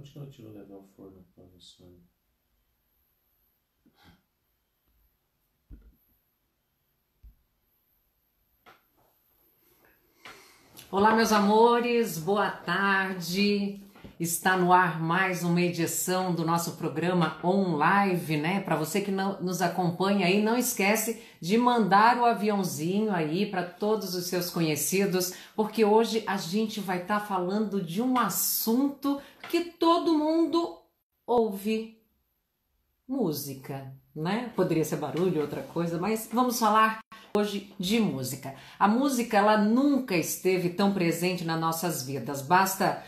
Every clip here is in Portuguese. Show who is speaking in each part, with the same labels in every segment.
Speaker 1: Onde que ela tirou levar o forno para a Sônia?
Speaker 2: Olá, meus amores, boa tarde. Está no ar mais uma edição do nosso programa On Live, né? Para você que não nos acompanha aí, não esquece de mandar o aviãozinho aí para todos os seus conhecidos, porque hoje a gente vai estar falando de um assunto que todo mundo ouve: música, né? Poderia ser barulho, outra coisa, mas vamos falar hoje de música. A música, ela nunca esteve tão presente nas nossas vidas. Basta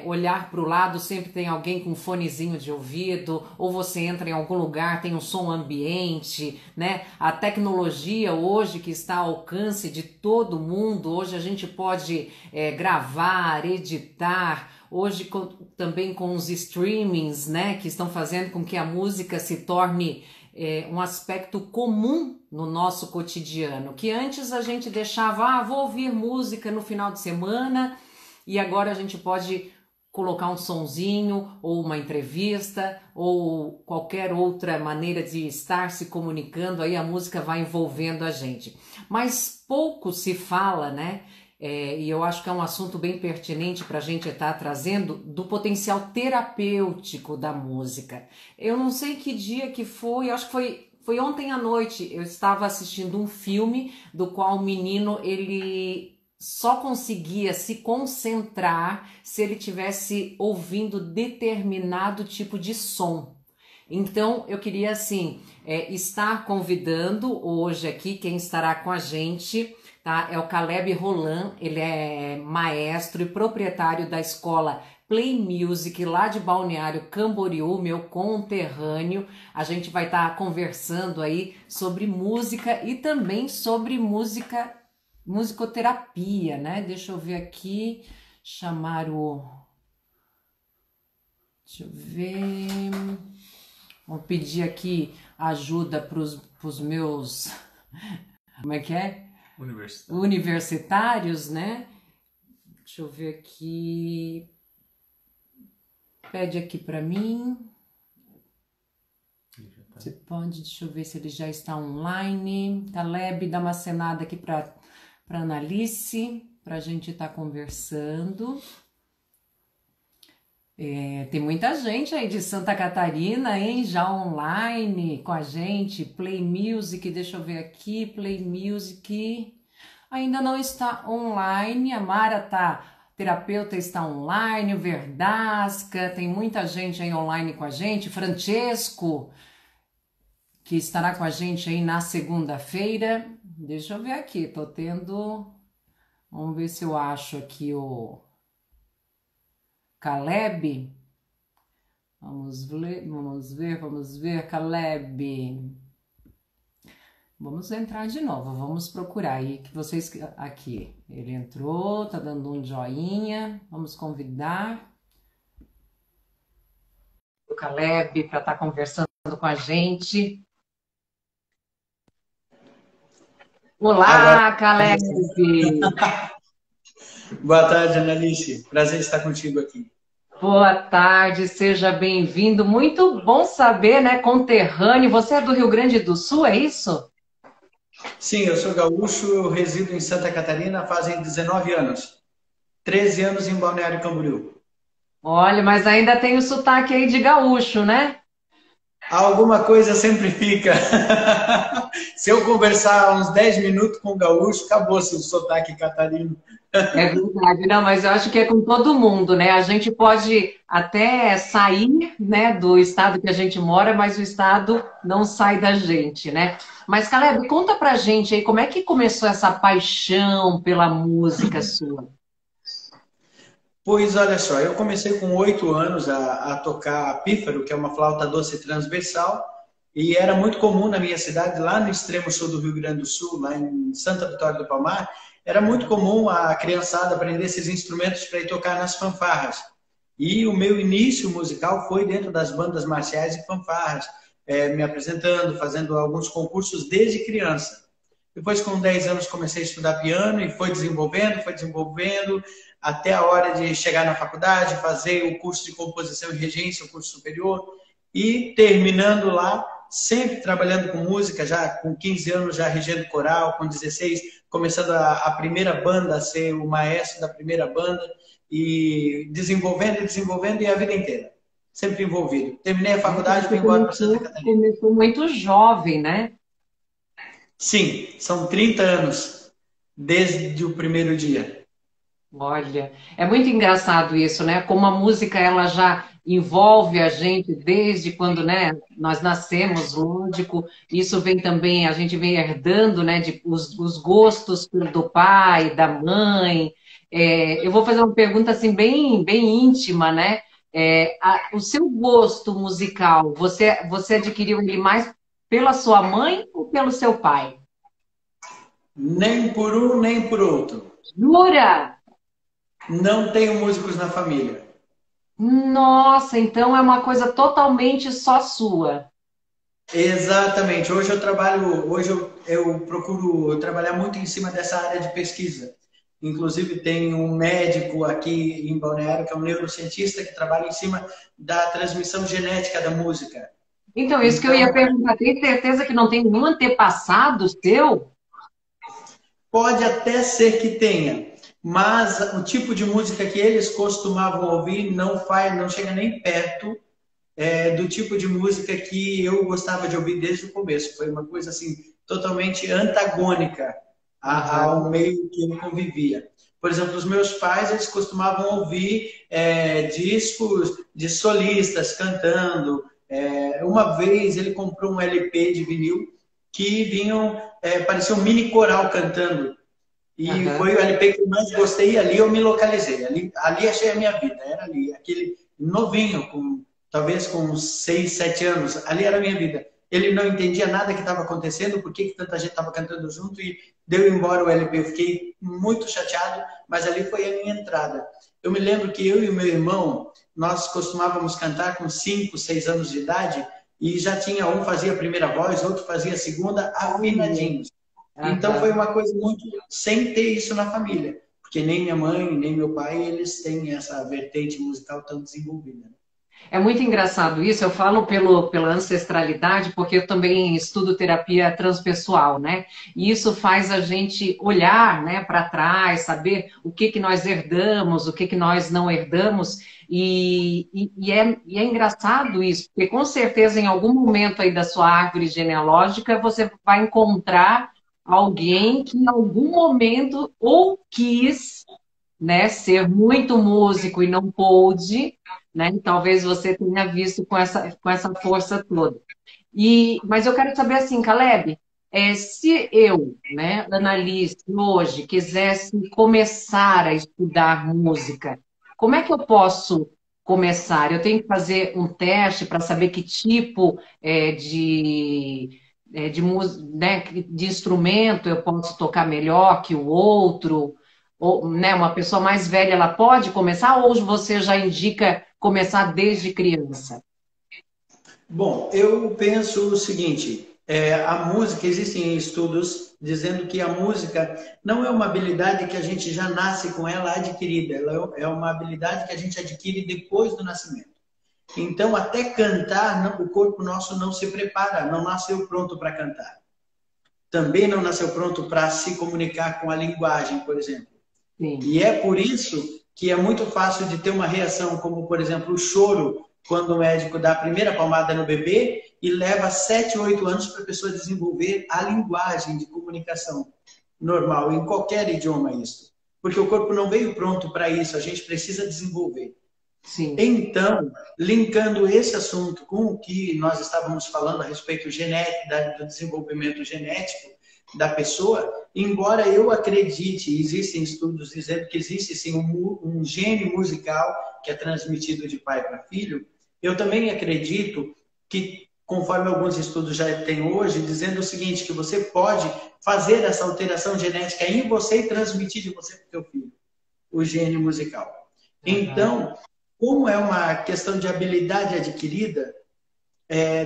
Speaker 2: olhar para o lado, sempre tem alguém com um fonezinho de ouvido, ou você entra em algum lugar, tem um som ambiente, né? A tecnologia hoje que está ao alcance de todo mundo, hoje a gente pode gravar, editar, hoje também com os streamings, né, que estão fazendo com que a música se torne um aspecto comum no nosso cotidiano, que antes a gente deixava, vou ouvir música no final de semana, e agora a gente pode colocar um sonzinho, ou uma entrevista, ou qualquer outra maneira de estar se comunicando, aí a música vai envolvendo a gente. Mas pouco se fala, né? E eu acho que é um assunto bem pertinente para a gente estar trazendo, do potencial terapêutico da música. Eu não sei que dia que foi, acho que foi ontem à noite. Eu estava assistindo um filme do qual o menino, ele só conseguia se concentrar se ele tivesse ouvindo determinado tipo de som. Então eu queria assim estar convidando hoje aqui quem estará com a gente, tá? É o Caleb Roland. Ele é maestro e proprietário da escola Play Music lá de Balneário Camboriú, meu conterrâneo. A gente vai estar conversando aí sobre música e também sobre musicoterapia, né? Deixa eu ver aqui, chamar o... Deixa eu ver... Vou pedir aqui ajuda para os meus... Como é que é? Universitários, né? Deixa eu ver aqui. Pede aqui para mim. Você pode, deixa eu ver se ele já está online. Caleb, dá uma acenada aqui para Analice, para a gente estar conversando. Tem muita gente aí de Santa Catarina, hein? Já online com a gente. Play Music, deixa eu ver aqui. Play Music ainda não está online. A Mara terapeuta, está online. O Verdasca, tem muita gente aí online com a gente. Francesco, que estará com a gente aí na segunda-feira. Deixa eu ver aqui, tô tendo... Vamos ver se eu acho aqui o Caleb. Vamos ver, Caleb. Vamos entrar de novo, vamos procurar aí, que vocês... Aqui, ele entrou, tá dando um joinha. Vamos convidar o Caleb para estar conversando com a gente. Olá, Caleb!
Speaker 3: Boa tarde, Analice. Prazer estar contigo aqui.
Speaker 2: Boa tarde, seja bem-vindo. Muito bom saber, né, conterrâneo. Você é do Rio Grande do Sul, é isso?
Speaker 3: Sim, eu sou gaúcho, eu resido em Santa Catarina fazem 19 anos. 13 anos em Balneário Camboriú.
Speaker 2: Olha, mas ainda tem o sotaque aí de gaúcho, né?
Speaker 3: Alguma coisa sempre fica. Se eu conversar uns 10 minutos com o gaúcho, acabou-se o sotaque catarino.
Speaker 2: É verdade, não, mas eu acho que é com todo mundo, né? A gente pode até sair, né, do estado que a gente mora, mas o estado não sai da gente, né? Mas, Caleb, conta pra gente aí como é que começou essa paixão pela música sua?
Speaker 3: Pois olha só, eu comecei com 8 anos a tocar pífaro, que é uma flauta doce transversal, e era muito comum na minha cidade, lá no extremo sul do Rio Grande do Sul, lá em Santa Vitória do Palmar, era muito comum a criançada aprender esses instrumentos para ir tocar nas fanfarras. E o meu início musical foi dentro das bandas marciais e fanfarras, me apresentando, fazendo alguns concursos desde criança. Depois, com 10 anos, comecei a estudar piano e foi desenvolvendo, foi desenvolvendo. até a hora de chegar na faculdade, fazer o curso de composição e regência, o curso superior, e terminando lá, sempre trabalhando com música, já com 15 anos já regendo coral, com 16, começando a primeira banda, a ser o maestro da primeira banda, e desenvolvendo, e a vida inteira. Sempre envolvido. Terminei a faculdade e vim embora para Santa Catarina.
Speaker 2: Começou muito jovem, né?
Speaker 3: Sim, são 30 anos, desde o primeiro dia.
Speaker 2: Olha, é muito engraçado isso, né? Como a música ela já envolve a gente desde quando, né, nós nascemos, lógico. Isso vem também, a gente vem herdando, né, os gostos do pai, da mãe. Eu vou fazer uma pergunta assim bem íntima, né? O seu gosto musical, você adquiriu ele mais pela sua mãe ou pelo seu pai?
Speaker 3: Nem por um, nem por outro.
Speaker 2: Jura?
Speaker 3: Não tenho músicos na família.
Speaker 2: Nossa, então é uma coisa totalmente só sua.
Speaker 3: Exatamente. Hoje eu procuro trabalhar muito em cima dessa área de pesquisa. Inclusive tem um médico aqui em Balneário que é um neurocientista que trabalha em cima da transmissão genética da música.
Speaker 2: Então, isso que eu ia perguntar, tem certeza que não tem nenhum antepassado seu?
Speaker 3: Pode até ser que tenha, mas o tipo de música que eles costumavam ouvir não chega nem perto do tipo de música que eu gostava de ouvir desde o começo. Foi uma coisa assim totalmente antagônica ao meio que eu convivia. Por exemplo, os meus pais eles costumavam ouvir discos de solistas cantando. Uma vez ele comprou um LP de vinil que parecia um mini coral cantando. E foi o LP que eu mais gostei e ali eu me localizei. Ali achei a minha vida. Era ali, aquele novinho, talvez com uns 6, 7 anos. Ali era a minha vida. Ele não entendia nada que estava acontecendo, por que tanta gente estava cantando junto e deu embora o LP. Eu fiquei muito chateado, mas ali foi a minha entrada. Eu me lembro que eu e o meu irmão, nós costumávamos cantar com 5, 6 anos de idade e já tinha um fazia a primeira voz, outro fazia a segunda, afinadinhos. Então foi uma coisa muito sem ter isso na família, porque nem minha mãe, nem meu pai, eles têm essa vertente musical tão desenvolvida.
Speaker 2: É muito engraçado isso, eu falo pela ancestralidade, porque eu também estudo terapia transpessoal, né? E isso faz a gente olhar, né, para trás, saber o que nós herdamos, o que nós não herdamos, e é engraçado isso, porque com certeza em algum momento aí da sua árvore genealógica você vai encontrar alguém que em algum momento ou quis, né, ser muito músico e não pôde, né? Talvez você tenha visto com essa força toda. Mas eu quero saber assim, Caleb, se eu, né, Annalise, hoje quisesse começar a estudar música, como é que eu posso começar? Eu tenho que fazer um teste para saber que tipo né, de instrumento eu posso tocar melhor que o outro? Ou, né, uma pessoa mais velha, ela pode começar ou você já indica começar desde criança?
Speaker 3: Bom, eu penso o seguinte, a música, existem estudos dizendo que a música não é uma habilidade que a gente já nasce com ela adquirida, ela é uma habilidade que a gente adquire depois do nascimento. Então, até cantar, o corpo nosso não se prepara, não nasceu pronto para cantar. Também não nasceu pronto para se comunicar com a linguagem, por exemplo. Sim. E é por isso que é muito fácil de ter uma reação, como, por exemplo, o choro, quando o médico dá a primeira palmada no bebê e leva 7, 8 anos para a pessoa desenvolver a linguagem de comunicação normal, em qualquer idioma isso. Porque o corpo não veio pronto para isso, a gente precisa desenvolver. Sim. Então, linkando esse assunto com o que nós estávamos falando a respeito do desenvolvimento genético da pessoa, embora eu acredite, existem estudos dizendo que existe sim um gene musical que é transmitido de pai para filho, eu também acredito que, conforme alguns estudos já têm hoje, dizendo o seguinte, que você pode fazer essa alteração genética em você e transmitir de você para o seu filho, o gene musical. Então, como é uma questão de habilidade adquirida,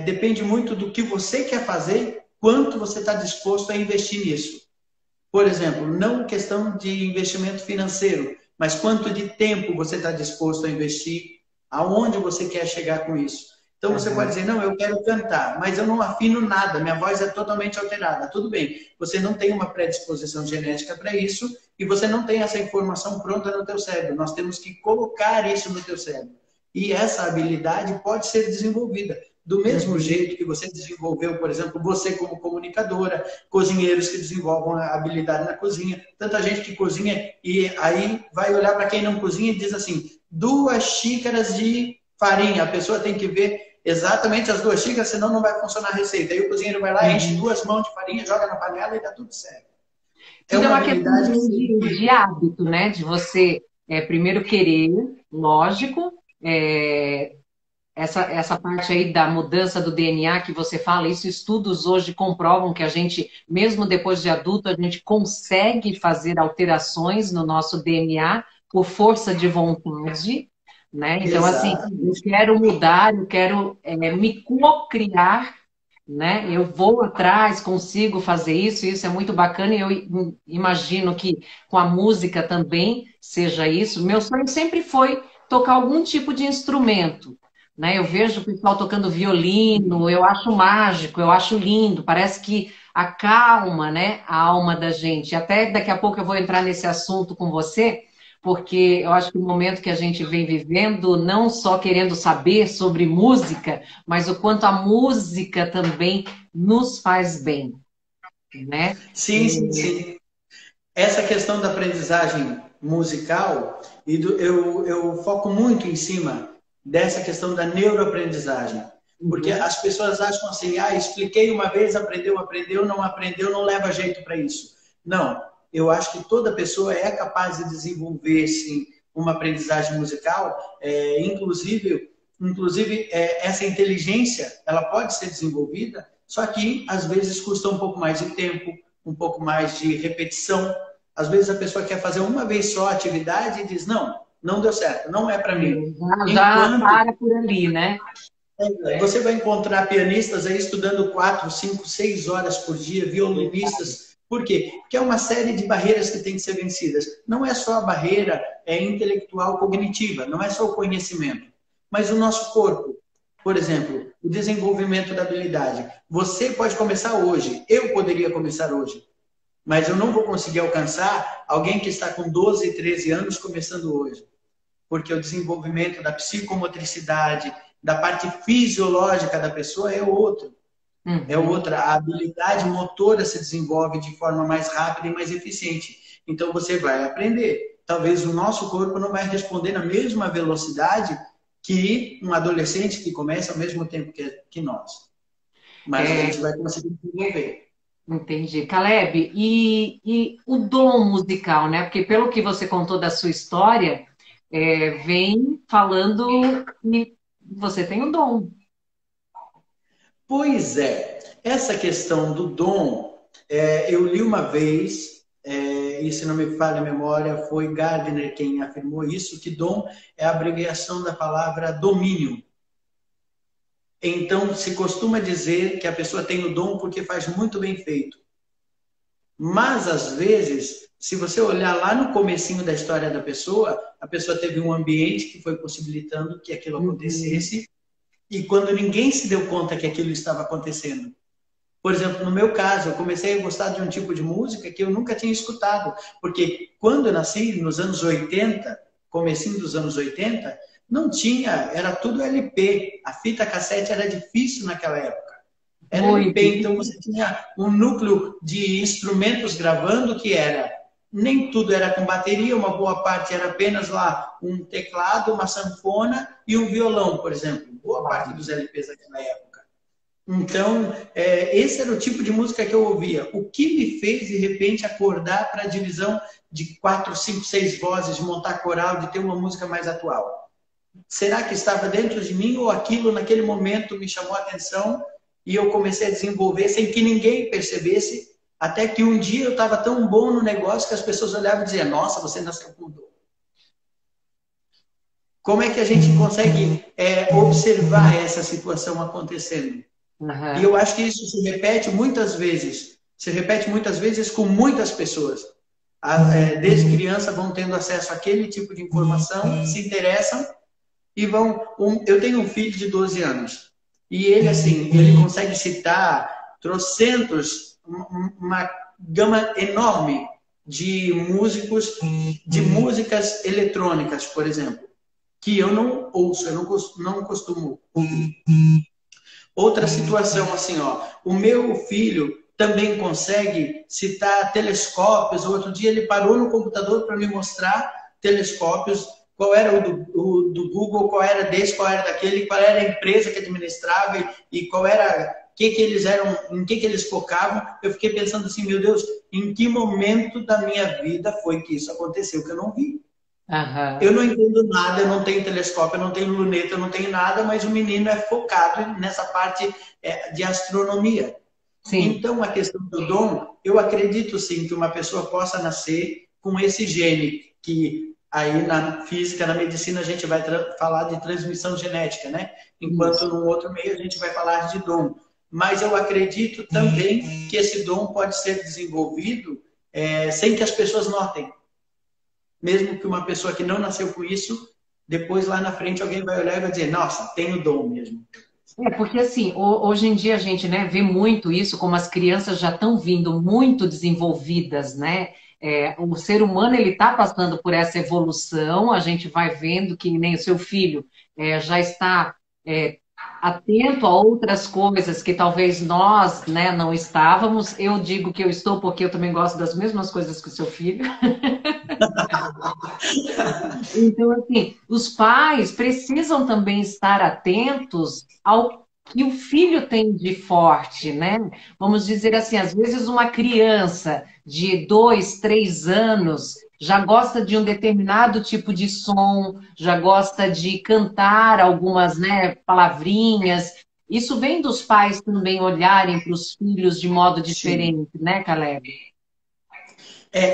Speaker 3: depende muito do que você quer fazer, quanto você está disposto a investir nisso. Por exemplo, não questão de investimento financeiro, mas quanto de tempo você está disposto a investir, aonde você quer chegar com isso. Então você pode dizer, não, eu quero cantar, mas eu não afino nada, minha voz é totalmente alterada. Tudo bem, você não tem uma predisposição genética para isso e você não tem essa informação pronta no teu cérebro. Nós temos que colocar isso no teu cérebro. E essa habilidade pode ser desenvolvida. Do mesmo jeito que você desenvolveu, por exemplo, você como comunicadora, cozinheiros que desenvolvam a habilidade na cozinha, tanta gente que cozinha e aí vai olhar para quem não cozinha e diz assim, 2 xícaras de farinha. A pessoa tem que ver exatamente as 2 xícaras, senão não vai funcionar a receita. Aí o cozinheiro vai lá, enche 2 mãos de farinha, joga na panela e dá tudo certo.
Speaker 2: Tudo é uma questão de hábito, né? De você primeiro querer, lógico, essa parte aí da mudança do DNA que você fala, isso estudos hoje comprovam que a gente, mesmo depois de adulto, a gente consegue fazer alterações no nosso DNA por força de vontade, né? Então, assim, eu quero mudar, eu quero me cocriar, né? Eu vou atrás, consigo fazer isso, e isso é muito bacana, e eu imagino que com a música também seja isso. Meu sonho sempre foi tocar algum tipo de instrumento, né? Eu vejo o pessoal tocando violino, eu acho mágico, eu acho lindo, parece que acalma, né, a alma da gente. Até daqui a pouco eu vou entrar nesse assunto com você, porque eu acho que o momento que a gente vem vivendo, não só querendo saber sobre música, mas o quanto a música também nos faz bem, né?
Speaker 3: Sim, sim. Essa questão da aprendizagem musical, eu foco muito em cima dessa questão da neuroaprendizagem. Porque as pessoas acham assim, expliquei uma vez, aprendeu, não leva jeito para isso. Não, eu acho que toda pessoa é capaz de desenvolver, sim, uma aprendizagem musical, inclusive essa inteligência, ela pode ser desenvolvida, só que às vezes custa um pouco mais de tempo, um pouco mais de repetição. Às vezes a pessoa quer fazer uma vez só a atividade e diz, não deu certo, não é para mim.
Speaker 2: Já para por ali, né?
Speaker 3: Você vai encontrar pianistas aí estudando 4, 5, 6 horas por dia, violinistas. Por quê? Porque é uma série de barreiras que tem que ser vencidas. Não é só a barreira intelectual cognitiva, não é só o conhecimento, mas o nosso corpo. Por exemplo, o desenvolvimento da habilidade. Você pode começar hoje, eu poderia começar hoje, mas eu não vou conseguir alcançar alguém que está com 12, 13 anos começando hoje. Porque o desenvolvimento da psicomotricidade, da parte fisiológica da pessoa é outro. É outra. A habilidade motora se desenvolve de forma mais rápida e mais eficiente. Então você vai aprender. Talvez o nosso corpo não vai responder na mesma velocidade que um adolescente que começa ao mesmo tempo que nós. Mas a gente vai conseguir desenvolver.
Speaker 2: Entendi. Caleb, e o dom musical, né? Porque pelo que você contou da sua história, vem falando que você tem o dom.
Speaker 3: Pois é. Essa questão do dom, eu li uma vez, e se não me falha a memória, foi Gardner quem afirmou isso, que dom é a abreviação da palavra domínio. Então, se costuma dizer que a pessoa tem o dom porque faz muito bem feito. Mas, às vezes, se você olhar lá no comecinho da história da pessoa, a pessoa teve um ambiente que foi possibilitando que aquilo acontecesse, e quando ninguém se deu conta que aquilo estava acontecendo. Por exemplo, no meu caso, eu comecei a gostar de um tipo de música que eu nunca tinha escutado, porque quando eu nasci, nos anos 80, comecinho dos anos 80, não tinha, era tudo LP. A fita cassete era difícil naquela época. Era LP, então você tinha um núcleo de instrumentos gravando que nem tudo era com bateria, uma boa parte era apenas lá um teclado, uma sanfona e um violão, por exemplo. Boa parte dos LPs daquela época. Então, esse era o tipo de música que eu ouvia. O que me fez, de repente, acordar para a divisão de 4, 5, 6 vozes, de montar coral, de ter uma música mais atual? Será que estava dentro de mim ou aquilo, naquele momento, me chamou a atenção e eu comecei a desenvolver sem que ninguém percebesse, até que um dia eu estava tão bom no negócio que as pessoas olhavam e diziam, nossa, você nasceu com dom. Como é que a gente consegue observar essa situação acontecendo? E eu acho que isso se repete muitas vezes com muitas pessoas. desde criança vão tendo acesso àquele tipo de informação, se interessam e vão... eu tenho um filho de 12 anos e ele, assim, ele consegue citar trocentos, uma gama enorme de músicos, de músicas eletrônicas, por exemplo, que eu não ouço, eu não costumo ouvir. Outra situação, assim, ó, o meu filho também consegue citar telescópios. Outro dia ele parou no computador para me mostrar telescópios, qual era o do Google, qual era desse, qual era daquele, qual era a empresa que administrava e qual era, que eles eram, em que eles focavam. Eu fiquei pensando assim, meu Deus, em que momento da minha vida foi que isso aconteceu que eu não vi?
Speaker 2: Aham.
Speaker 3: Eu não entendo nada, eu não tenho telescópio, eu não tenho luneta, eu não tenho nada, mas o menino é focado nessa parte de astronomia.
Speaker 2: Sim.
Speaker 3: Então, a questão do dom, eu acredito sim que uma pessoa possa nascer com esse gene, que aí na física, na medicina, a gente vai falar de transmissão genética, né? Enquanto no outro meio a gente vai falar de dom. Mas eu acredito também que esse dom pode ser desenvolvido sem que as pessoas notem. Mesmo que uma pessoa que não nasceu com isso, depois lá na frente alguém vai olhar e vai dizer, nossa, tem o dom mesmo.
Speaker 2: Porque assim, hoje em dia a gente, né, vê muito isso, como as crianças já estão vindo muito desenvolvidas, né? O ser humano ele está passando por essa evolução, a gente vai vendo que nem o seu filho já está atento a outras coisas que talvez nós, né, não estávamos. Eu digo que eu estou porque eu também gosto das mesmas coisas que o seu filho. Então, assim, os pais precisam também estar atentos ao que o filho tem de forte, né? Vamos dizer assim, às vezes uma criança de 2, 3 anos já gosta de um determinado tipo de som, já gosta de cantar algumas, né, palavrinhas. Isso vem dos pais também olharem para os filhos de modo
Speaker 3: Sim.
Speaker 2: diferente, né, Caleb?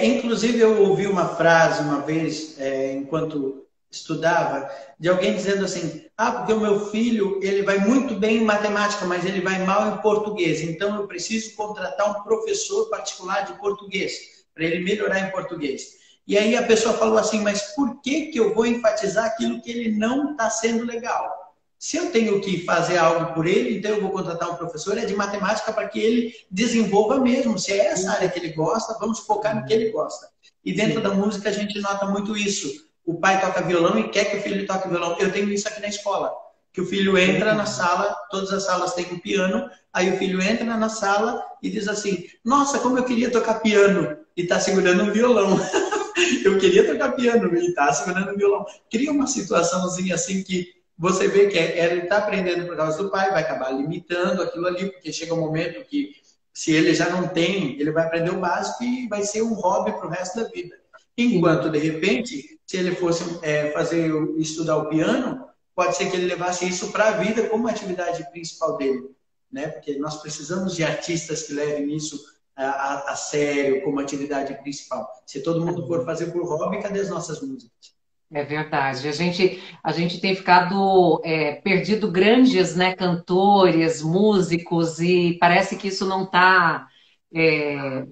Speaker 3: Inclusive, eu ouvi uma frase uma vez, enquanto estudava, de alguém dizendo assim, porque o meu filho ele vai muito bem em matemática, mas ele vai mal em português, então eu preciso contratar um professor particular de português, para ele melhorar em português. E aí a pessoa falou assim, mas por que eu vou enfatizar aquilo que ele não está sendo legal? Se eu tenho que fazer algo por ele, então eu vou contratar um professor de matemática para que ele desenvolva mesmo. Se é essa área que ele gosta, vamos focar no que ele gosta. E dentro da música a gente nota muito isso. O pai toca violão e quer que o filho toque violão. Eu tenho isso aqui na escola. Que o filho entra na sala, todas as salas têm um piano, aí o filho entra na sala e diz assim, nossa, como eu queria tocar piano. E está segurando um violão. Eu queria tocar piano e está segurando um violão. Cria uma situaçãozinha assim que você vê que ele está aprendendo por causa do pai, vai acabar limitando aquilo ali, porque chega um momento que, se ele já não tem, ele vai aprender o básico e vai ser um hobby para o resto da vida. Enquanto, de repente, se ele fosse estudar o piano, pode ser que ele levasse isso para a vida como atividade principal dele, né? Porque nós precisamos de artistas que levem isso a sério, como atividade principal. Se todo mundo for fazer por hobby, cadê as nossas músicas?
Speaker 2: É verdade. A gente tem ficado perdido grandes, né, cantores, músicos, e parece que isso não está,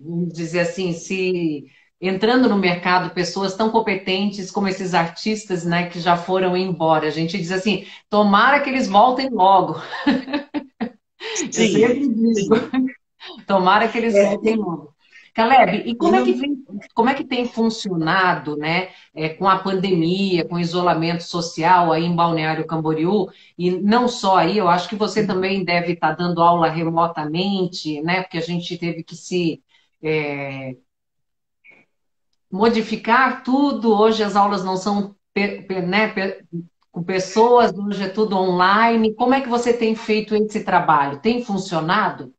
Speaker 2: vamos dizer assim, se entrando no mercado pessoas tão competentes como esses artistas, né, que já foram embora. A gente diz assim, tomara que eles voltem logo. Eu sempre
Speaker 3: Sim,
Speaker 2: digo,
Speaker 3: sim.
Speaker 2: tomara que eles voltem logo. Caleb, e
Speaker 3: E não,
Speaker 2: como é que tem funcionado, né, com a pandemia, com o isolamento social aí em Balneário Camboriú, e não só aí, eu acho que você também deve estar dando aula remotamente, né, porque a gente teve que se modificar tudo, hoje as aulas não são, né, com pessoas, hoje é tudo online. Como é que você tem feito esse trabalho? Tem funcionado?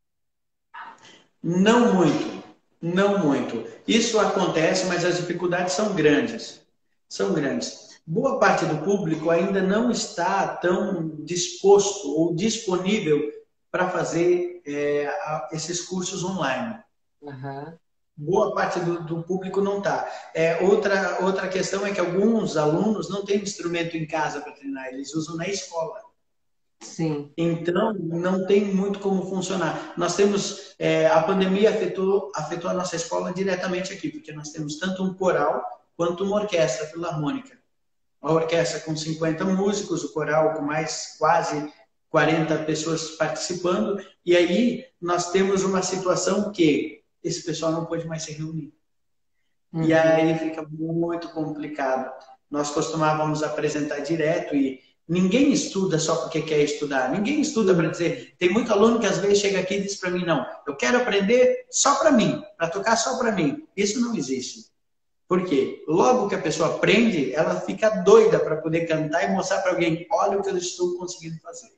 Speaker 3: não muito, não muito. Isso acontece, mas as dificuldades são grandes. São grandes. Boa parte do público ainda não está tão disposto ou disponível para fazer esses cursos online.
Speaker 2: Aham.
Speaker 3: Boa parte do público não está. Outra questão é que alguns alunos não têm instrumento em casa para treinar, eles usam na escola.
Speaker 2: Sim.
Speaker 3: Então, não tem muito como funcionar. Nós temos, a pandemia afetou a nossa escola diretamente aqui, porque nós temos tanto um coral quanto uma orquestra filarmônica. A orquestra com 50 músicos, o coral com mais quase 40 pessoas participando, e aí nós temos uma situação que esse pessoal não pode mais se reunir. E
Speaker 2: Uhum.
Speaker 3: aí fica muito complicado. Nós costumávamos apresentar direto e ninguém estuda só porque quer estudar. Ninguém estuda para dizer. Tem muito aluno que às vezes chega aqui e diz para mim: não, eu quero aprender só para mim, para tocar só para mim. Isso não existe. Por quê? Logo que a pessoa aprende, ela fica doida para poder cantar e mostrar para alguém: olha o que eu estou conseguindo fazer.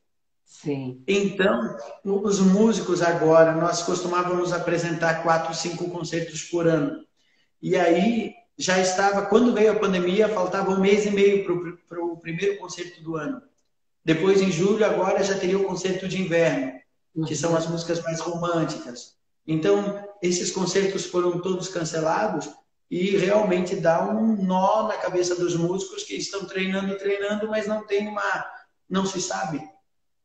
Speaker 2: Sim.
Speaker 3: Então, os músicos agora, nós costumávamos apresentar 4, 5 concertos por ano. E aí já estava, quando veio a pandemia, faltava um mês e meio para o primeiro concerto do ano. Depois, em julho, agora já teria o concerto de inverno, que são
Speaker 2: Uhum.
Speaker 3: as músicas mais românticas. Então, esses concertos foram todos cancelados e realmente dá um nó na cabeça dos músicos que estão treinando, treinando, mas não se sabe.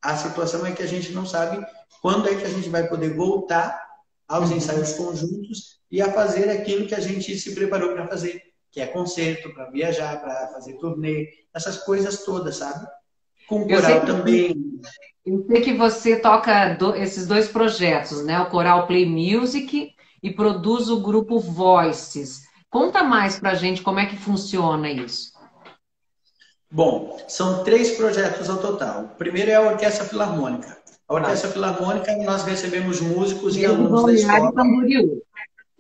Speaker 3: A situação é que a gente não sabe quando é que a gente vai poder voltar aos
Speaker 2: Uhum.
Speaker 3: ensaios conjuntos e a fazer aquilo que a gente se preparou para fazer, que é concerto, para viajar, para fazer turnê, essas coisas todas, sabe? Com
Speaker 2: Eu sei
Speaker 3: coral
Speaker 2: que
Speaker 3: também.
Speaker 2: Eu sei que você toca esses dois projetos, né? O Coral Play Music e produz o grupo Voices. Conta mais pra gente como é que funciona isso.
Speaker 3: Bom, são 3 projetos ao total. O primeiro é a Orquestra Filarmônica. A
Speaker 2: Tá.
Speaker 3: Orquestra Filarmônica, nós recebemos músicos e
Speaker 2: E é de
Speaker 3: alunos da
Speaker 2: Balneário
Speaker 3: escola
Speaker 2: Camboriú,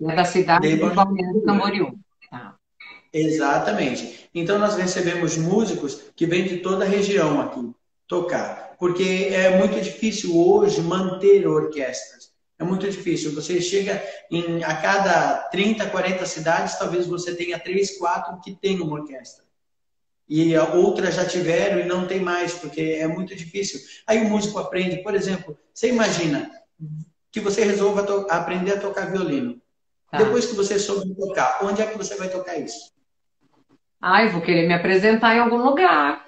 Speaker 2: é da cidade
Speaker 3: de
Speaker 2: de Balneário
Speaker 3: Balneário.
Speaker 2: Camboriú. Tá.
Speaker 3: Exatamente. Então, nós recebemos músicos que vêm de toda a região aqui tocar, porque é muito difícil hoje manter orquestras. É muito difícil. Você chega a cada 30, 40 cidades, talvez você tenha 3, 4 que tem uma orquestra. E outras já tiveram e não tem mais, porque é muito difícil. Aí o músico aprende, por exemplo, você imagina que você resolva aprender a tocar violino.
Speaker 2: Tá.
Speaker 3: Depois que você souber tocar, onde é que você vai tocar isso?
Speaker 2: Ai, vou querer me apresentar em algum lugar.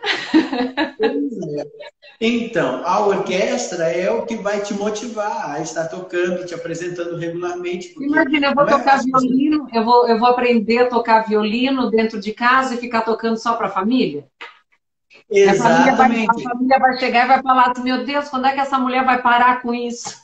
Speaker 3: Então, a orquestra é o que vai te motivar a estar tocando, te apresentando regularmente, porque
Speaker 2: Imagina, eu vou
Speaker 3: não é
Speaker 2: tocar
Speaker 3: fácil você.
Speaker 2: violino, eu vou aprender a tocar violino dentro de casa e ficar tocando só para a família? A
Speaker 3: Exatamente.
Speaker 2: família vai chegar e vai falar assim, meu Deus, quando é que essa mulher vai parar com isso?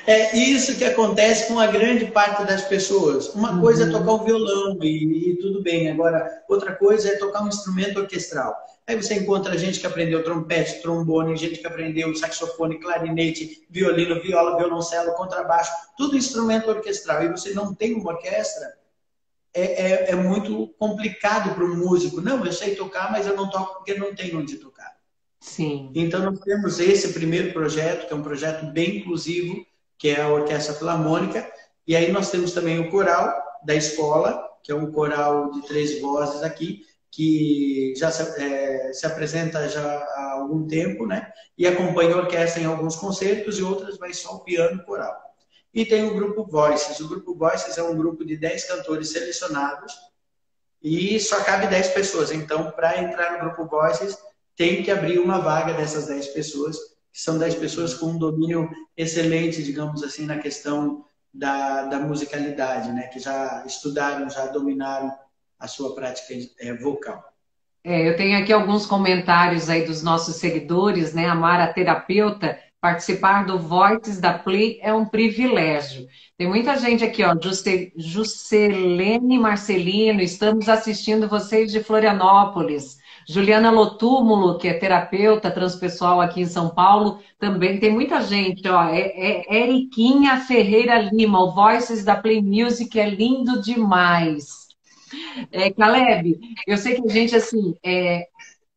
Speaker 3: É isso que acontece com a grande parte das pessoas. Uma coisa é tocar
Speaker 2: Uhum.
Speaker 3: o violão e tudo bem. Agora, outra coisa é tocar um instrumento orquestral. Aí você encontra gente que aprendeu trompete, trombone, gente que aprendeu saxofone, clarinete, violino, viola, violoncelo, contrabaixo, tudo instrumento orquestral. E você não tem uma orquestra, é muito complicado para o músico. Não, eu sei tocar, mas eu não toco porque não tenho onde tocar.
Speaker 2: Sim.
Speaker 3: Então, nós temos esse primeiro projeto, que é um projeto bem inclusivo, que é a Orquestra Filarmônica, e aí nós temos também o coral da escola, que é um coral de 3 vozes aqui, que já se apresenta já há algum tempo, né? E acompanha a orquestra em alguns concertos e outras vai só o piano e coral. E tem o grupo Voices. O grupo Voices é um grupo de 10 cantores selecionados e só cabe 10 pessoas. Então, para entrar no grupo Voices, tem que abrir uma vaga dessas 10 pessoas, que são 10 pessoas com um domínio excelente, digamos assim, na questão da musicalidade, né? Que já estudaram, já dominaram a sua prática vocal.
Speaker 2: Eu tenho aqui alguns comentários aí dos nossos seguidores, né? A Mara Terapeuta, participar do Voices da Play é um privilégio. Tem muita gente aqui, ó, Juscelene Marcelino, estamos assistindo vocês de Florianópolis. Juliana Lotúmulo, que é terapeuta transpessoal aqui em São Paulo, também tem muita gente, ó. Eriquinha Ferreira Lima, o Voices da Play Music é lindo demais. Caleb, eu sei que a gente, assim,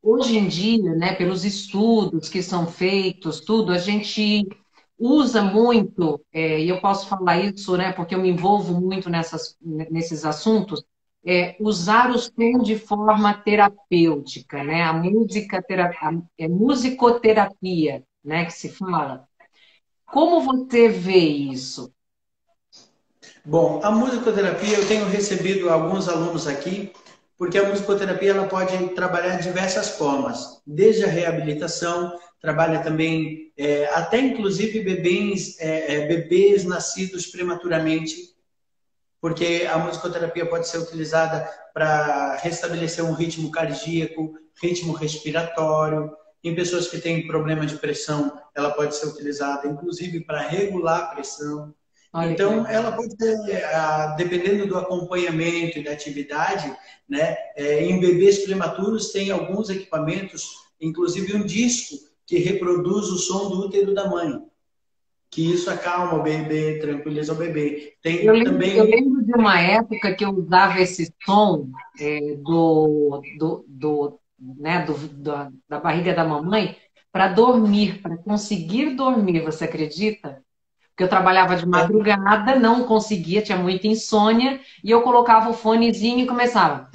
Speaker 2: hoje em dia, né, pelos estudos que são feitos, tudo, a gente usa muito, e eu posso falar isso, né, porque eu me envolvo muito nesses assuntos, usar o som de forma terapêutica, né, a música, é musicoterapia, né, que se fala. Como você vê isso?
Speaker 3: Bom, a musicoterapia, eu tenho recebido alguns alunos aqui porque a musicoterapia ela pode trabalhar de diversas formas, desde a reabilitação, trabalha também até inclusive bebês nascidos prematuramente, porque a musicoterapia pode ser utilizada para restabelecer um ritmo cardíaco, ritmo respiratório. Em pessoas que têm problema de pressão, ela pode ser utilizada, inclusive, para regular a pressão.
Speaker 2: Olha
Speaker 3: Então,
Speaker 2: que
Speaker 3: ela pode ser, dependendo do acompanhamento e da atividade, né? Em bebês prematuros, tem alguns equipamentos, inclusive um disco que reproduz o som do útero da mãe, que isso acalma o bebê, tranquiliza o bebê. Tem
Speaker 2: Eu
Speaker 3: também.
Speaker 2: lembro de uma época que eu usava esse som né, da barriga da mamãe para dormir, para conseguir dormir, você acredita? Porque eu trabalhava de madrugada, não conseguia, tinha muita insônia, e eu colocava o fonezinho e começava.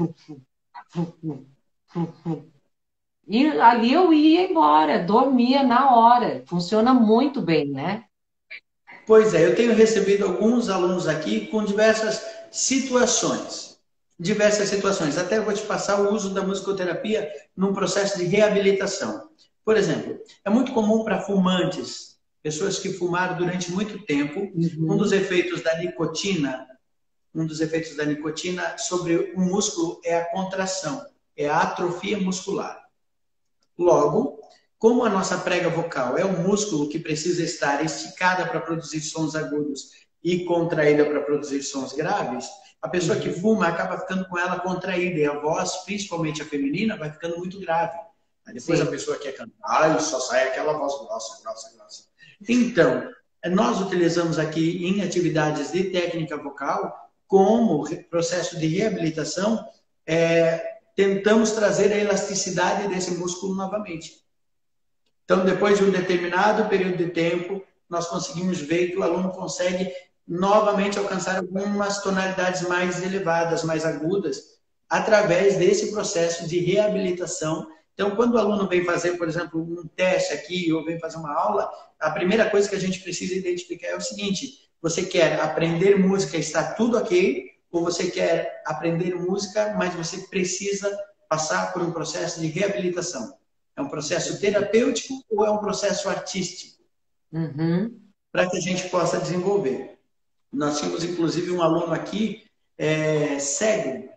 Speaker 2: E ali eu ia embora, dormia na hora. Funciona muito bem, né?
Speaker 3: Pois é, eu tenho recebido alguns alunos aqui com diversas situações. Diversas situações. Até vou te passar o uso da musicoterapia num processo de reabilitação. Por exemplo, é muito comum para fumantes, pessoas que fumaram durante muito tempo, um dos efeitos da nicotina, sobre o músculo é a contração, é a atrofia muscular. Logo, como a nossa prega vocal é um músculo que precisa estar esticada para produzir sons agudos e contraída para produzir sons graves, a pessoa que fuma acaba ficando com ela contraída e a voz, principalmente a feminina, vai ficando muito grave. Aí depois a pessoa quer cantar e só sai aquela voz grossa, grossa, grossa. Então, nós utilizamos aqui em atividades de técnica vocal, como processo de reabilitação, tentamos trazer a elasticidade desse músculo novamente. Então, depois de um determinado período de tempo, nós conseguimos ver que o aluno consegue novamente alcançar algumas tonalidades mais elevadas, mais agudas, através desse processo de reabilitação. Então, quando o aluno vem fazer, por exemplo, um teste aqui ou vem fazer uma aula, a primeira coisa que a gente precisa identificar é o seguinte: você quer aprender música, está tudo ok, ou você quer aprender música, mas você precisa passar por um processo de reabilitação? É um processo terapêutico ou é um processo artístico? Para que a gente possa desenvolver. Nós tínhamos, inclusive, um aluno aqui, cego,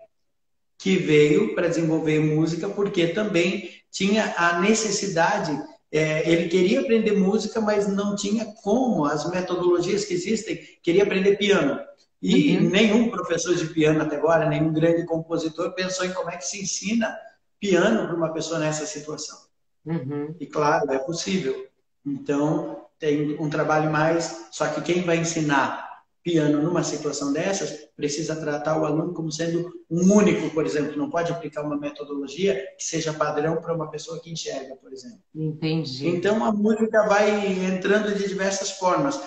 Speaker 3: que veio para desenvolver música porque também tinha a necessidade, ele queria aprender música, mas não tinha como, as metodologias que existem, queria aprender piano. E nenhum professor de piano até agora, nenhum grande compositor pensou em como é que se ensina piano para uma pessoa nessa situação. E claro, é possível. Então, tem um trabalho mais, só que quem vai ensinar piano numa situação dessas, precisa tratar o aluno como sendo um único, por exemplo. Não pode aplicar uma metodologia que seja padrão para uma pessoa que enxerga, por exemplo.
Speaker 2: Entendi.
Speaker 3: Então, a música vai entrando de diversas formas.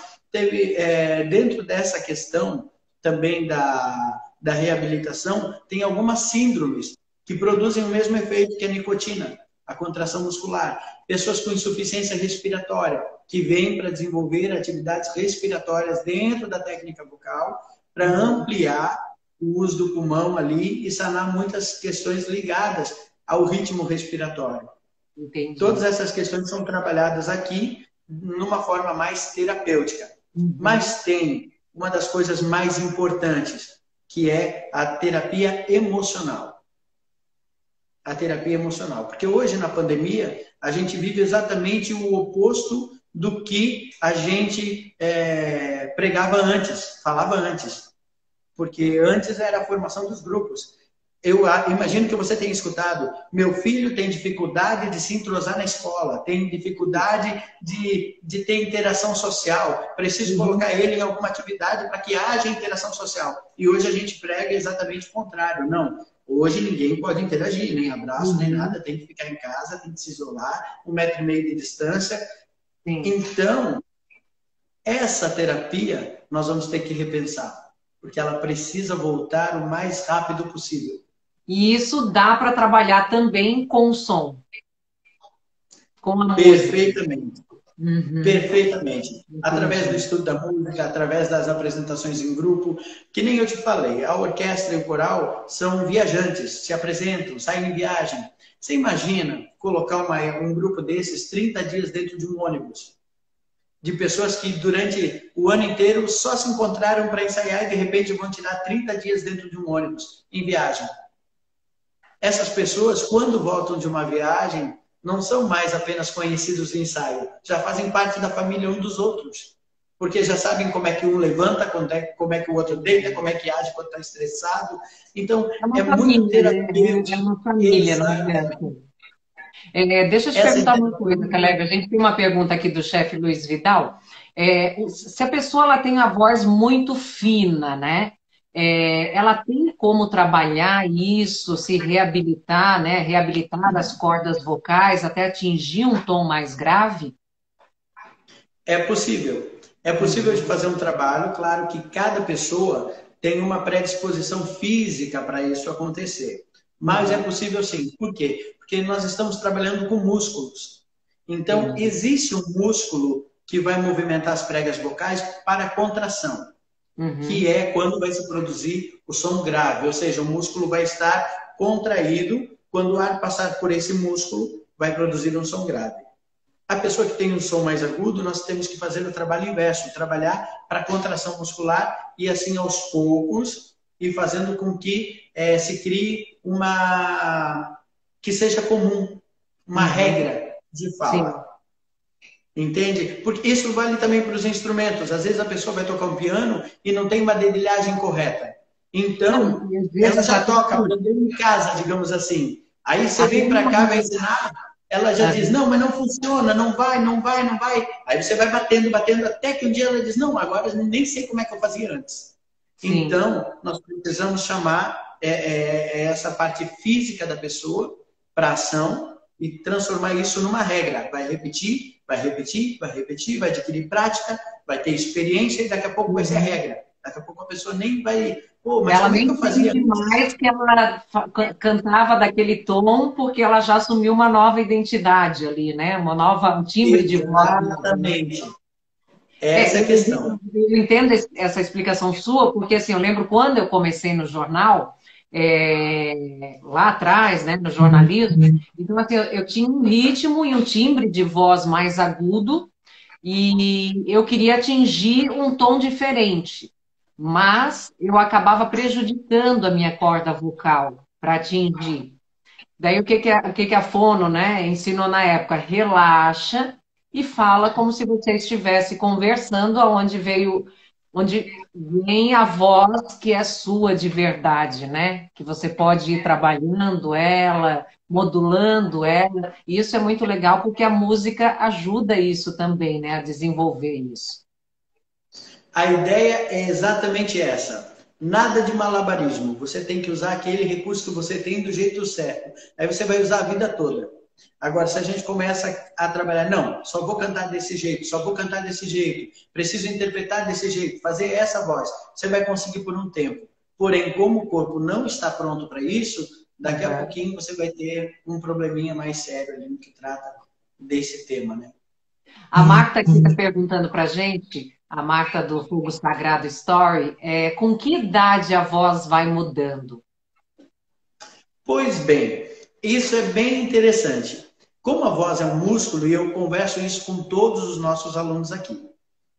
Speaker 3: Dentro dessa questão também da reabilitação, tem algumas síndromes que produzem o mesmo efeito que a nicotina, a contração muscular. Pessoas com insuficiência respiratória, que vêm para desenvolver atividades respiratórias dentro da técnica vocal, para ampliar o uso do pulmão ali e sanar muitas questões ligadas ao ritmo respiratório.
Speaker 2: Entendi.
Speaker 3: Todas essas questões são trabalhadas aqui numa forma mais terapêutica. Mas tem uma das coisas mais importantes, que é a terapia emocional. A terapia emocional. Porque hoje, na pandemia, a gente vive exatamente o oposto do que a gente pregava antes, falava antes. Porque antes era a formação dos grupos. Eu imagino que você tenha escutado: meu filho tem dificuldade de se entrosar na escola, tem dificuldade de ter interação social, preciso colocar ele em alguma atividade para que haja interação social. E hoje a gente prega exatamente o contrário. Não. Hoje ninguém pode interagir, nem abraço, nem nada, tem que ficar em casa, tem que se isolar, 1,5 metro de distância. Sim. Então, essa terapia nós vamos ter que repensar, porque ela precisa voltar o mais rápido possível.
Speaker 2: E isso dá para trabalhar também com o som, com a
Speaker 3: Perfeitamente. Perfeitamente. Através do estudo da música, através das apresentações em grupo, que nem eu te falei, a orquestra e o coral são viajantes, se apresentam, saem em viagem. Você imagina colocar um grupo desses 30 dias dentro de um ônibus, de pessoas que durante o ano inteiro só se encontraram para ensaiar e de repente vão tirar 30 dias dentro de um ônibus, em viagem. Essas pessoas, quando voltam de uma viagem, não são mais apenas conhecidos do ensaio, já fazem parte da família um dos outros. Porque já sabem como é que um levanta, como é que o outro deita, como é que age quando está estressado. Então,
Speaker 2: É uma
Speaker 3: muito
Speaker 2: família, né?
Speaker 3: terapêutico.
Speaker 2: É uma família, não é? Deixa eu te perguntar uma coisa, Caleb. A gente tem uma pergunta aqui do chefe Luiz Vidal. Se a pessoa ela tem a voz muito fina, né? Ela tem como trabalhar isso, se reabilitar, né? Reabilitar as cordas vocais até atingir um tom mais grave?
Speaker 3: É possível. É possível de fazer um trabalho, claro que cada pessoa tem uma predisposição física para isso acontecer. Mas é possível sim. Por quê? Porque nós estamos trabalhando com músculos. Então, existe um músculo que vai movimentar as pregas vocais para a contração, que é quando vai se produzir o som grave. Ou seja, o músculo vai estar contraído. Quando o ar passar por esse músculo, vai produzir um som grave. A pessoa que tem um som mais agudo, nós temos que fazer o trabalho inverso, trabalhar para contração muscular e assim aos poucos, e fazendo com que se crie que seja comum, uma regra de fala. Sim. Entende? Porque isso vale também para os instrumentos. Às vezes a pessoa vai tocar um piano e não tem uma dedilhagem correta. Então, ela já toca, aprendeu em casa, digamos assim. Aí você vem para cá, vai ensinar... Ela já diz, não, mas não funciona, não vai. Aí você vai batendo, até que um dia ela diz, não, agora eu nem sei como é que eu fazia antes. Sim. Então, nós precisamos chamar essa parte física da pessoa para ação e transformar isso numa regra. Vai repetir, vai adquirir prática, vai ter experiência e daqui a pouco vai ser a regra. Daqui a pouco a pessoa nem vai... Pô, mas
Speaker 2: ela
Speaker 3: como é que eu fazia?
Speaker 2: Mais que ela cantava daquele tom, porque ela já assumiu uma nova identidade ali, né? Um timbre de voz.
Speaker 3: Exatamente. Essa é a questão.
Speaker 2: Eu entendo essa explicação sua, porque assim, eu lembro quando eu comecei no jornal, lá atrás, né, no jornalismo, então assim, eu tinha um ritmo e um timbre de voz mais agudo, e eu queria atingir um tom diferente. Mas eu acabava prejudicando a minha corda vocal para atingir. Daí o que a fono, né, ensinou na época? Relaxa e fala como se você estivesse conversando, onde vem a voz que é sua de verdade, né? Que você pode ir trabalhando ela, modulando ela. E isso é muito legal porque a música ajuda isso também, né, a desenvolver isso.
Speaker 3: A ideia é exatamente essa. Nada de malabarismo. Você tem que usar aquele recurso que você tem do jeito certo. Aí você vai usar a vida toda. Agora, se a gente começa a trabalhar, não, só vou cantar desse jeito, preciso interpretar desse jeito, fazer essa voz, você vai conseguir por um tempo. Porém, como o corpo não está pronto para isso, daqui a pouquinho você vai ter um probleminha mais sério ali no que trata desse tema, né?
Speaker 2: A Marta aqui está perguntando para a gente, a Marta do Fogo Sagrado Story, com que idade a voz vai mudando?
Speaker 3: Pois bem, isso é bem interessante. Como a voz é um músculo, e eu converso isso com todos os nossos alunos aqui,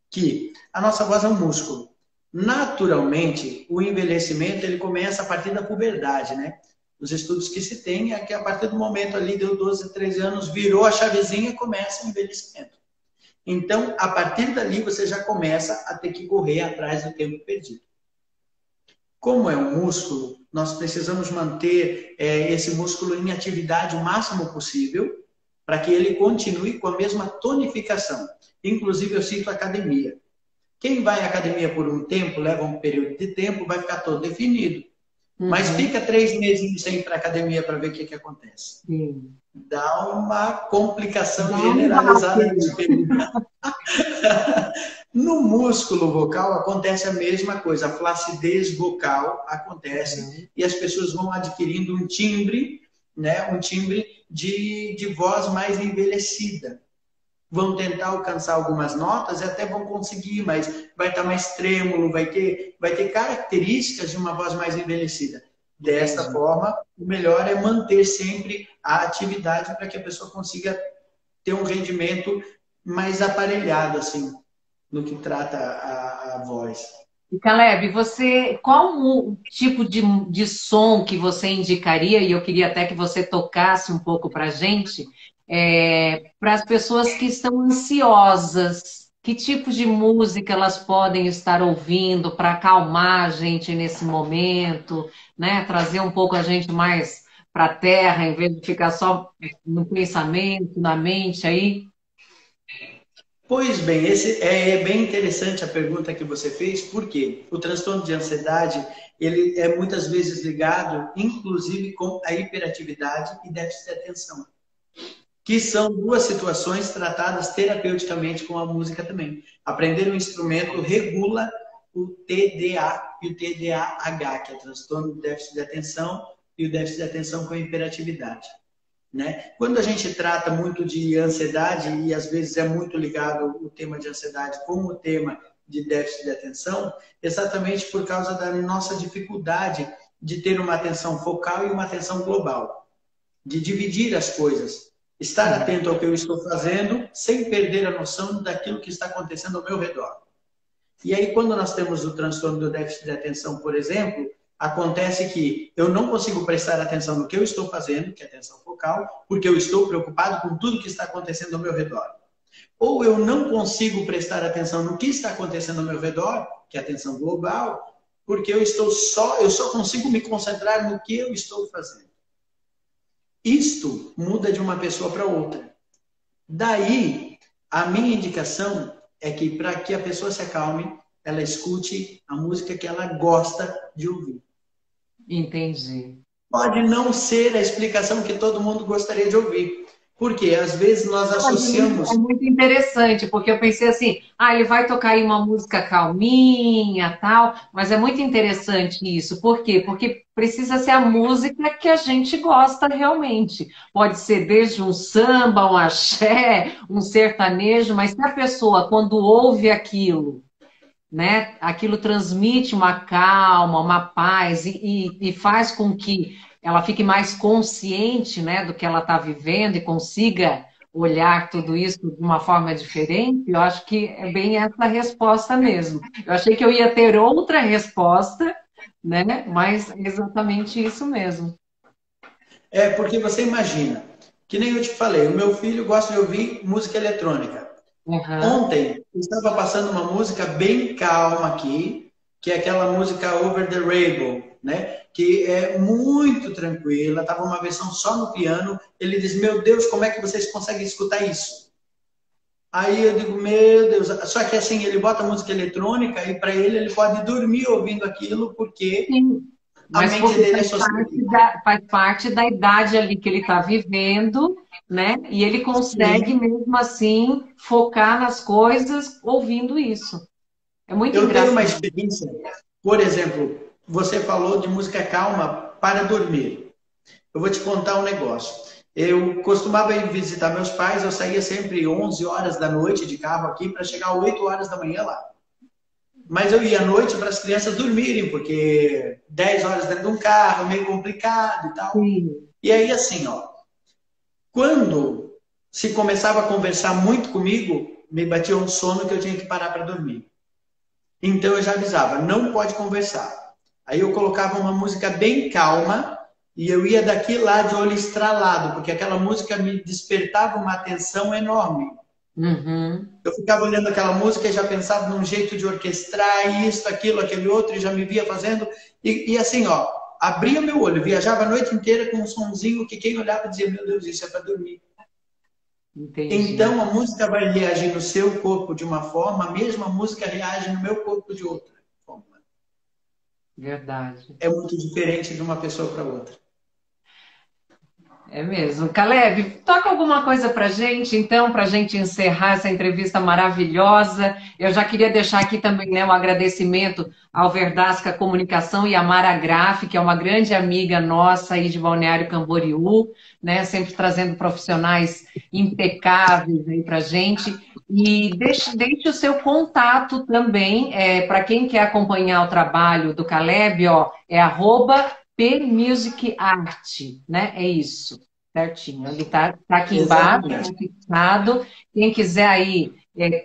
Speaker 3: que a nossa voz é um músculo. Naturalmente, o envelhecimento ele começa a partir da puberdade, né? Os estudos que se tem é que a partir do momento ali, deu 12, 13 anos, virou a chavezinha, começa o envelhecimento. Então, a partir dali, você já começa a ter que correr atrás do tempo perdido. Como é um músculo, nós precisamos manter esse músculo em atividade o máximo possível para que ele continue com a mesma tonificação. Inclusive, eu cito a academia. Quem vai à academia por um tempo, leva um período de tempo, vai ficar todo definido. Mas fica 3 meses sem ir para a academia para ver o que acontece. Sim. Dá uma complicação generalizada. No músculo vocal acontece a mesma coisa. A flacidez vocal acontece e as pessoas vão adquirindo um timbre, né? Um timbre de voz mais envelhecida. vão tentar alcançar algumas notas e até vão conseguir, mas vai estar mais trêmulo, vai ter características de uma voz mais envelhecida. Desta forma, o melhor é manter sempre a atividade para que a pessoa consiga ter um rendimento mais aparelhado, assim, no que trata a voz.
Speaker 2: E Caleb, qual o tipo de som que você indicaria, e eu queria até que você tocasse um pouco para a gente, para as pessoas que estão ansiosas? Que tipo de música elas podem estar ouvindo para acalmar a gente nesse momento, né? Trazer um pouco a gente mais para a terra, em vez de ficar só no pensamento, na mente aí?
Speaker 3: Pois bem, esse é bem interessante a pergunta que você fez, porque o transtorno de ansiedade, ele é muitas vezes ligado, inclusive, com a hiperatividade e déficit de atenção, que são duas situações tratadas terapeuticamente com a música também. Aprender um instrumento regula o TDA e o TDAH, que é o transtorno de déficit de atenção e o déficit de atenção com hiperatividade. Né? Quando a gente trata muito de ansiedade, e às vezes é muito ligado o tema de ansiedade com o tema de déficit de atenção, exatamente por causa da nossa dificuldade de ter uma atenção focal e uma atenção global, de dividir as coisas, estar atento ao que eu estou fazendo, sem perder a noção daquilo que está acontecendo ao meu redor. E aí, quando nós temos o transtorno do déficit de atenção, por exemplo, acontece que eu não consigo prestar atenção no que eu estou fazendo, que é atenção focal, porque eu estou preocupado com tudo que está acontecendo ao meu redor. Ou eu não consigo prestar atenção no que está acontecendo ao meu redor, que é atenção global, porque eu só consigo me concentrar no que eu estou fazendo. Isto muda de uma pessoa para outra. Daí, a minha indicação é que para que a pessoa se acalme, ela escute a música que ela gosta de ouvir.
Speaker 2: Entendi.
Speaker 3: Pode não ser a explicação que todo mundo gostaria de ouvir. Porque às vezes nós associamos...
Speaker 2: É muito interessante, porque eu pensei assim, ele vai tocar aí uma música calminha, tal, mas é muito interessante isso. Por quê? Porque precisa ser a música que a gente gosta realmente. Pode ser desde um samba, um axé, um sertanejo, mas se a pessoa, quando ouve aquilo, né, aquilo transmite uma calma, uma paz e faz com que ela fique mais consciente, né, do que ela está vivendo e consiga olhar tudo isso de uma forma diferente. Eu acho que é bem essa resposta mesmo. Eu achei que eu ia ter outra resposta, né, mas é exatamente isso mesmo.
Speaker 3: É porque você imagina, que nem eu te falei, o meu filho gosta de ouvir música eletrônica. Ontem, eu estava passando uma música bem calma aqui, que é aquela música Over the Rainbow, né? Que é muito tranquila, estava uma versão só no piano. Ele diz, meu Deus, como é que vocês conseguem escutar isso? Aí eu digo, meu Deus, só que assim, ele bota música eletrônica e para ele pode dormir ouvindo aquilo, porque
Speaker 2: Sim, mas
Speaker 3: a mente dele é social.
Speaker 2: faz parte da idade ali que ele está vivendo, né? E ele consegue, mesmo assim, focar nas coisas ouvindo isso. É muito
Speaker 3: Eu
Speaker 2: engraçado.
Speaker 3: tenho uma experiência, por exemplo, você falou de música calma para dormir. Eu vou te contar um negócio. Eu costumava ir visitar meus pais, eu saía sempre 11 horas da noite de carro aqui para chegar 8 horas da manhã lá. Mas eu ia à noite para as crianças dormirem, porque 10 horas dentro de um carro, meio complicado e tal.
Speaker 2: Sim.
Speaker 3: E aí, assim, ó, quando se começava a conversar muito comigo, me batia um sono que eu tinha que parar para dormir. Então eu já avisava, não pode conversar. Aí eu colocava uma música bem calma e eu ia daqui lá de olho estralado, porque aquela música me despertava uma atenção enorme.
Speaker 2: Uhum.
Speaker 3: Eu ficava olhando aquela música e já pensava num jeito de orquestrar isso, aquilo, aquele outro, e já me via fazendo. E assim, ó, abria meu olho, viajava a noite inteira com um sonzinho que quem olhava dizia, meu Deus, isso é para dormir.
Speaker 2: Entendi.
Speaker 3: Então a música vai reagir no seu corpo de uma forma, a mesma música reage no meu corpo de outra forma.
Speaker 2: Verdade.
Speaker 3: É muito diferente de uma pessoa para outra.
Speaker 2: É mesmo. Caleb, toca alguma coisa pra gente, então, pra gente encerrar essa entrevista maravilhosa. Eu já queria deixar aqui também, né, um agradecimento ao Verdasca Comunicação e à Mara Graf, que é uma grande amiga nossa aí de Balneário Camboriú, né, sempre trazendo profissionais impecáveis aí pra gente. E deixe o seu contato também, para quem quer acompanhar o trabalho do Caleb, ó, é @pmusicart, né? É isso, certinho. Ele tá aqui embaixo, tá
Speaker 3: Exatamente.
Speaker 2: fixado. Quem quiser aí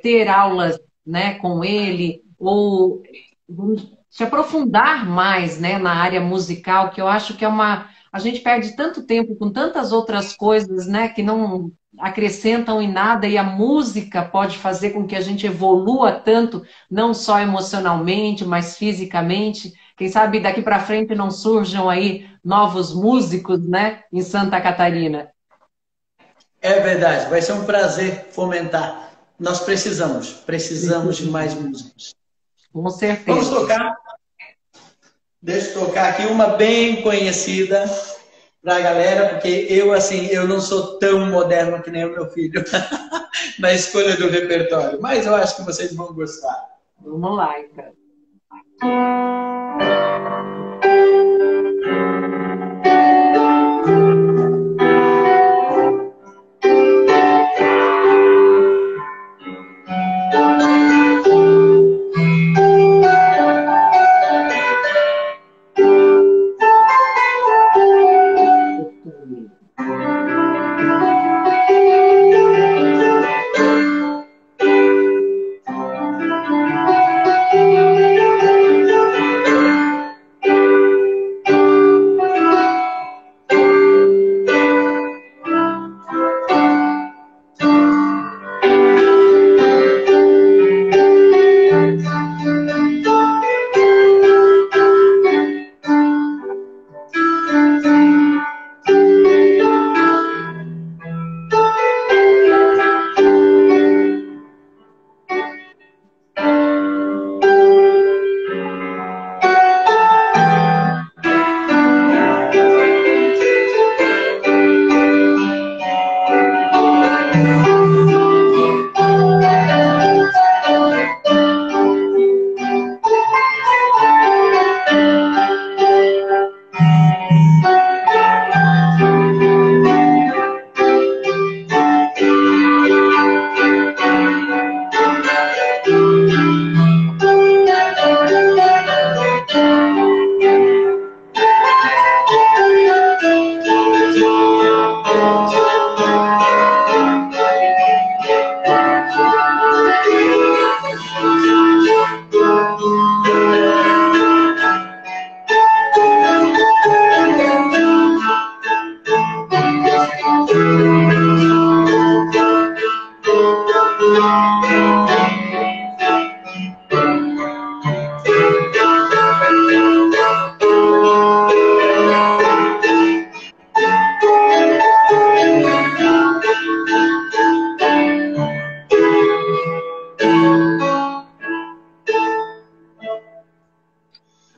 Speaker 2: ter aulas, né, com ele, ou vamos se aprofundar mais, né, na área musical, que eu acho que é uma. A gente perde tanto tempo com tantas outras coisas, né, que não acrescentam em nada, e a música pode fazer com que a gente evolua tanto, não só emocionalmente, mas fisicamente. Quem sabe daqui para frente não surjam aí novos músicos, né, em Santa Catarina.
Speaker 3: É verdade, vai ser um prazer fomentar. Nós precisamos de mais músicos.
Speaker 2: Com
Speaker 3: Vamos
Speaker 2: certeza.
Speaker 3: tocar? Deixa eu tocar aqui uma bem conhecida para a galera, porque eu, assim, eu não sou tão moderno que nem o meu filho na escolha do repertório, mas eu acho que vocês vão gostar.
Speaker 2: Vamos lá, então.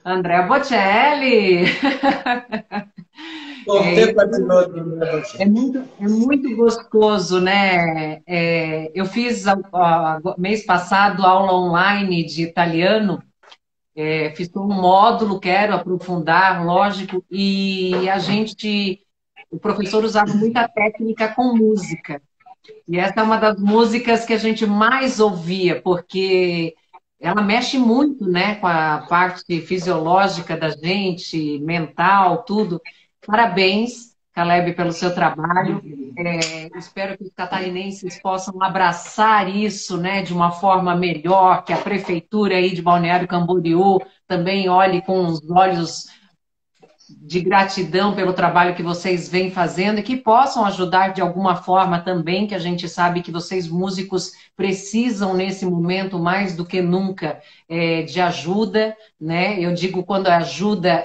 Speaker 2: André Bocelli.
Speaker 3: Bom,
Speaker 2: É,
Speaker 3: ter participado do Brasil.
Speaker 2: é muito gostoso, né? Eu fiz mês passado aula online de italiano, fiz um módulo, quero aprofundar, lógico, e o professor usava muita técnica com música. E essa é uma das músicas que a gente mais ouvia, porque ela mexe muito, né, com a parte fisiológica da gente, mental, tudo. Parabéns, Caleb, pelo seu trabalho. Espero que os catarinenses possam abraçar isso, né, de uma forma melhor, que a prefeitura aí de Balneário Camboriú também olhe com os olhos de gratidão pelo trabalho que vocês vêm fazendo e que possam ajudar de alguma forma também, que a gente sabe que vocês músicos precisam nesse momento mais do que nunca de ajuda, né? Eu digo quando ajuda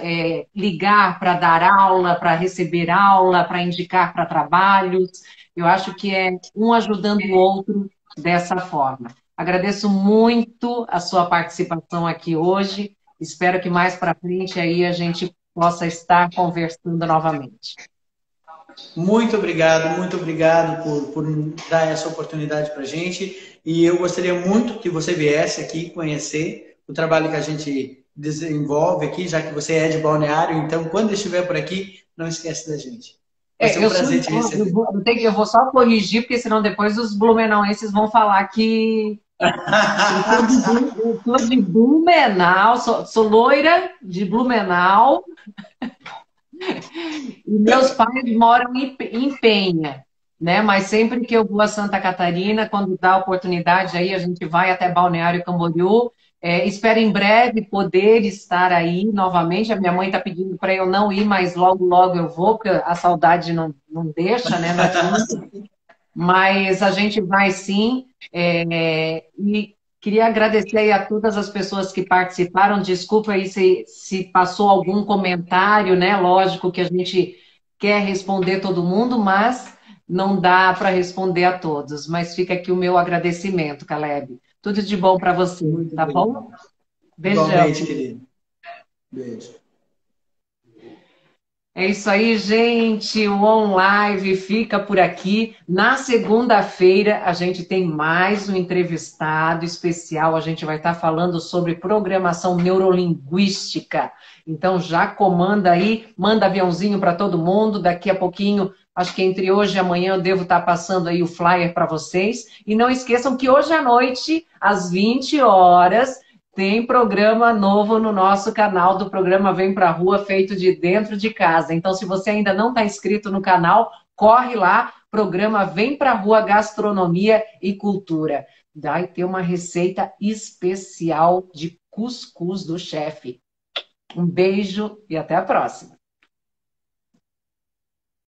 Speaker 2: ligar para dar aula, para receber aula, para indicar para trabalhos. Eu acho que é um ajudando o outro dessa forma. Agradeço muito a sua participação aqui hoje. Espero que mais para frente aí a gente possa estar conversando novamente.
Speaker 3: Muito obrigado por dar essa oportunidade para a gente. E eu gostaria muito que você viesse aqui conhecer o trabalho que a gente desenvolve aqui, já que você é de Balneário. Então, quando estiver por aqui, não esquece da gente. Vai ser um
Speaker 2: Eu sou,
Speaker 3: prazer te receber.
Speaker 2: eu vou só corrigir, porque senão depois os blumenauenses vão falar que eu sou de Blumenau, sou loira de Blumenau, e meus pais moram em Penha, né? Mas sempre que eu vou a Santa Catarina, quando dá a oportunidade, aí a gente vai até Balneário Camboriú. Espero em breve poder estar aí novamente. A minha mãe está pedindo para eu não ir, mas logo, logo eu vou, porque a saudade não deixa, né? Não adianta. Mas a gente vai sim. E queria agradecer aí a todas as pessoas que participaram. Desculpa aí se passou algum comentário, né? Lógico que a gente quer responder todo mundo, mas não dá para responder a todos. Mas fica aqui o meu agradecimento, Caleb. Tudo de bom para você,
Speaker 3: Muito
Speaker 2: tá
Speaker 3: obrigado.
Speaker 2: bom? Beijão.
Speaker 3: Igualmente, querido. Beijo.
Speaker 2: É isso aí, gente. O On Live fica por aqui. Na segunda-feira, a gente tem mais um entrevistado especial. A gente vai estar falando sobre programação neurolinguística. Então, já comanda aí, manda aviãozinho para todo mundo. Daqui a pouquinho, acho que entre hoje e amanhã, eu devo estar passando aí o flyer para vocês. E não esqueçam que hoje à noite, às 20 horas, tem programa novo no nosso canal do programa Vem Pra Rua, feito de dentro de casa. Então, se você ainda não está inscrito no canal, corre lá, programa Vem Pra Rua Gastronomia e Cultura. Vai ter uma receita especial de cuscuz do chefe. Um beijo e até a próxima.